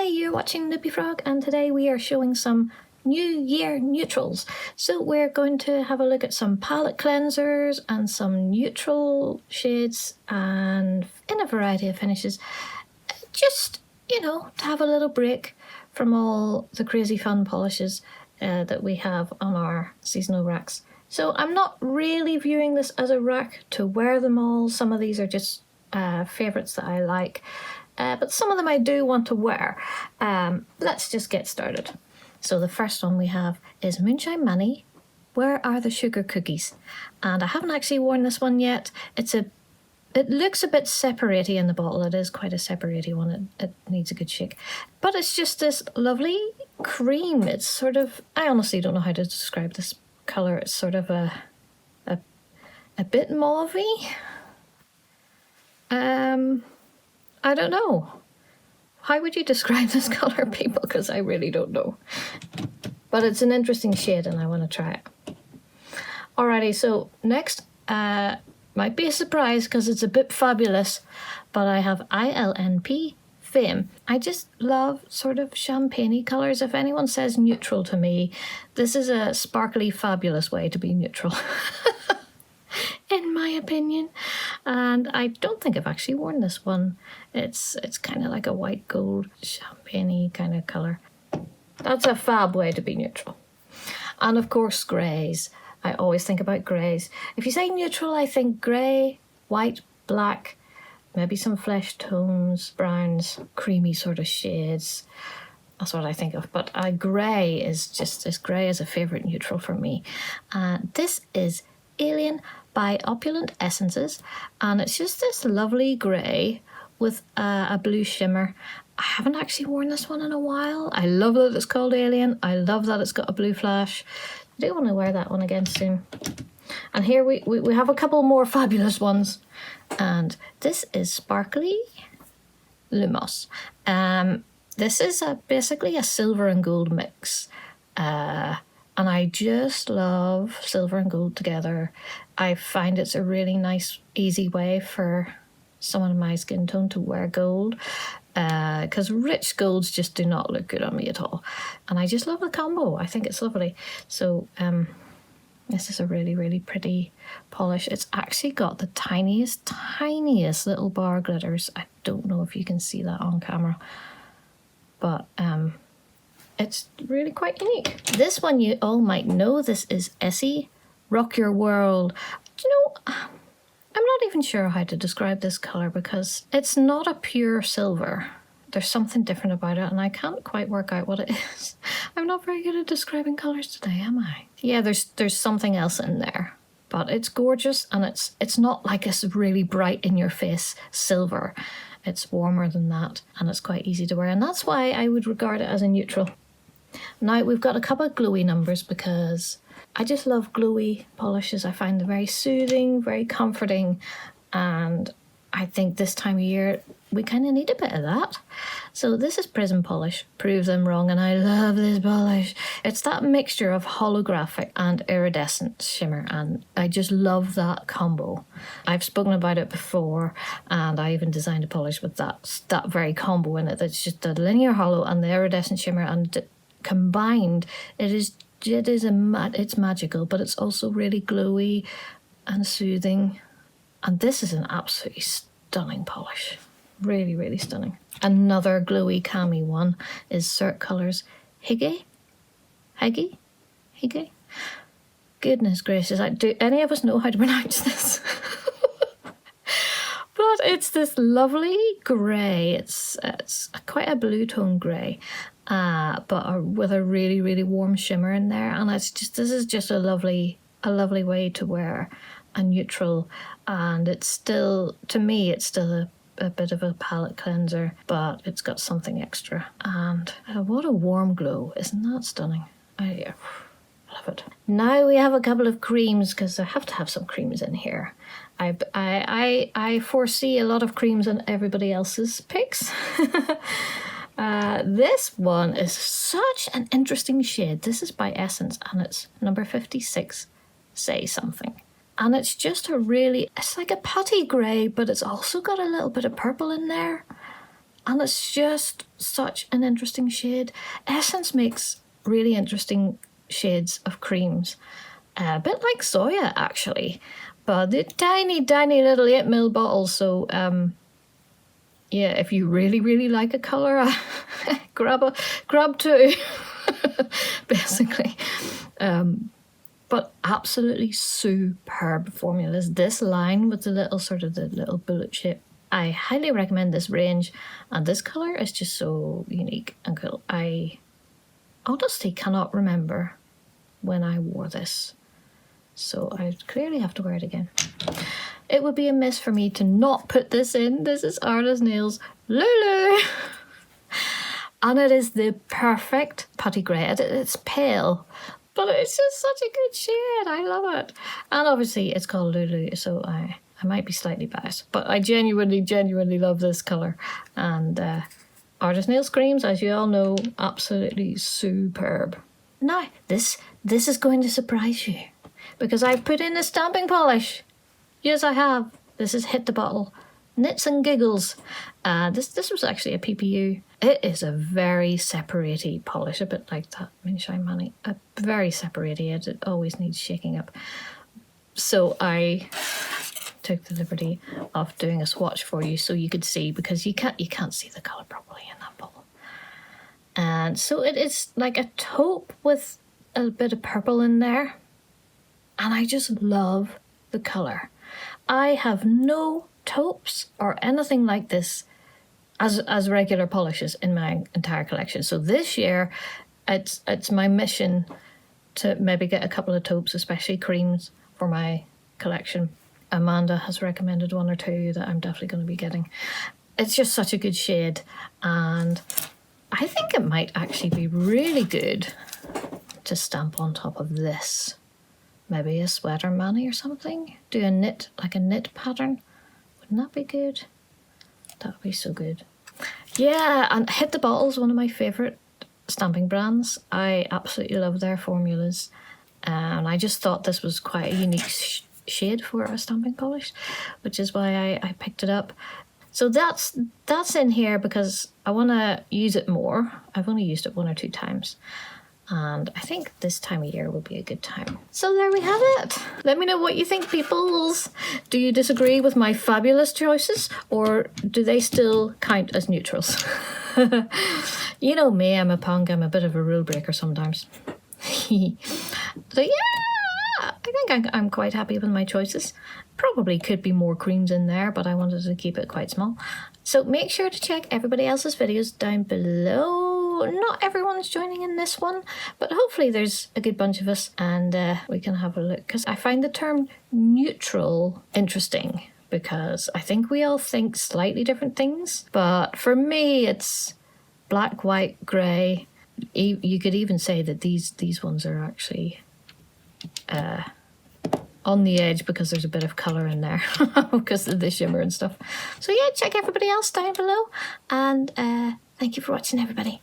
you're watching Ilnp Frog, and today we are showing some New Year neutrals. So we're going to have a look at some palette cleansers and some neutral shades and in a variety of finishes. Just, you know, to have a little break from all the crazy fun polishes that we have on our seasonal racks. So I'm not really viewing this as a rack to wear them all. Some of these are just favourites that I like. But some of them I do want to wear. Let's just get started. So the first one we have is Moonshine Money. Where are the sugar cookies? And I haven't actually worn this one yet. It looks a bit separate-y in the bottle. It is quite a separate-y one. It needs a good shake. But it's just this lovely cream. It's sort of, I honestly don't know how to describe this colour. It's sort of a bit mauve-y. I don't know. How would you describe this colour, people? Because I really don't know. But it's an interesting shade and I want to try it. Alrighty, so next, might be a surprise because it's a bit fabulous, but I have Ilnp Fame. I just love sort of champagne-y colours. If anyone says neutral to me, this is a sparkly, fabulous way to be neutral. In my opinion. And I don't think I've actually worn this one. It's kind of like a white gold champagne-y kind of colour. That's a fab way to be neutral. And of course greys. I always think about greys. If you say neutral, I think grey, white, black, maybe some flesh tones, browns, creamy sort of shades. That's what I think of. But grey is just, this grey is a favourite neutral for me. This is Alien by Opulent Essences, and it's just this lovely grey with a blue shimmer. I haven't actually worn this one in a while. I love that it's called Alien. I love that it's got a blue flash. I do want to wear that one again soon. And here we have a couple more fabulous ones. And this is Sparkly Lumos. This is basically a silver and gold mix. And I just love silver and gold together. I find it's a really nice, easy way for someone in my skin tone to wear gold. Because rich golds just do not look good on me at all. And I just love the combo. I think it's lovely. So this is a really, really pretty polish. It's actually got the tiniest, tiniest little bar glitters. I don't know if you can see that on camera. But it's really quite unique. This one you all might know. This is Essie, Rock Your World. Do you know, I'm not even sure how to describe this colour because it's not a pure silver. There's something different about it and I can't quite work out what it is. I'm not very good at describing colours today, am I? Yeah, there's something else in there. But it's gorgeous and it's not like a really bright in your face silver. It's warmer than that and it's quite easy to wear, and that's why I would regard it as a neutral. Now we've got a couple of glowy numbers because I just love glowy polishes. I find them very soothing, very comforting, and I think this time of year we kind of need a bit of that. So this is Prism Polish, Prove Them Wrong, and I love this polish. It's that mixture of holographic and iridescent shimmer, and I just love that combo. I've spoken about it before, and I even designed a polish with that very combo in it. It's just the linear hollow and the iridescent shimmer, and combined, it's magical, but it's also really glowy and soothing. And this is an absolutely stunning polish. Really, really stunning. Another glowy cami one is Cirque Colors Hige. Goodness gracious, do any of us know how to pronounce this? But it's this lovely grey. It's quite a blue tone grey, but with a really, really warm shimmer in there. And this is just a lovely way to wear a neutral. And it's still, to me, it's still a bit of a palette cleanser, but it's got something extra. And what a warm glow. Isn't that stunning? I love it. Now we have a couple of creams because I have to have some creams in here. I foresee a lot of creams in everybody else's picks. This one is such an interesting shade. This is by Essence and it's number 56, Say Something. And it's just it's like a putty grey, but it's also got a little bit of purple in there. And it's just such an interesting shade. Essence makes really interesting shades of creams. A bit like Zoya, actually. But they're tiny, tiny little 8ml bottles. So, yeah, if you really, really like a colour, grab two, basically. But absolutely superb formulas. This line with the little bullet shape, I highly recommend this range. And this colour is just so unique and cool. I honestly cannot remember when I wore this. So I clearly have to wear it again. It would be amiss for me to not put this in. This is Artist Nails Lulu. And it is the perfect putty grey. It's pale, but it's just such a good shade. I love it. And obviously it's called Lulu, so I might be slightly biased, but I genuinely, genuinely love this colour. And Artist Nails creams, as you all know, absolutely superb. Now, this is going to surprise you, because I've put in a stamping polish. Yes, I have. This is Hit the Bottle Knits and Giggles. This was actually a PPU. It is a very separated polish, a bit like that Moonshine Money. A very separated. It always needs shaking up. So I took the liberty of doing a swatch for you so you could see, because you can't see the colour properly in that bottle. And so it is like a taupe with a bit of purple in there. And I just love the colour. I have no taupes or anything like this as regular polishes in my entire collection. So this year, it's my mission to maybe get a couple of taupes, especially creams, for my collection. Amanda has recommended one or two that I'm definitely going to be getting. It's just such a good shade, and I think it might actually be really good to stamp on top of this. Maybe a sweater mani or something. Do a knit, like a knit pattern. Wouldn't that be good? That would be so good. Yeah, and Hit the Bottle is one of my favourite stamping brands. I absolutely love their formulas. And I just thought this was quite a unique shade for a stamping polish, which is why I picked it up. So that's in here because I want to use it more. I've only used it 1 or 2 times. And I think this time of year would be a good time. So there we have it. Let me know what you think, peoples. Do you disagree with my fabulous choices, or do they still count as neutrals? You know me, I'm a punk. I'm a bit of a rule breaker sometimes. So yeah, I think I'm quite happy with my choices. Probably could be more creams in there, but I wanted to keep it quite small. So make sure to check everybody else's videos down below. Not everyone's joining in this one, but hopefully there's a good bunch of us, and we can have a look. Because I find the term neutral interesting, because I think we all think slightly different things. But for me, it's black, white, grey. You could even say that these ones are actually on the edge because there's a bit of colour in there because of the shimmer and stuff. So yeah, check everybody else down below, and thank you for watching, everybody.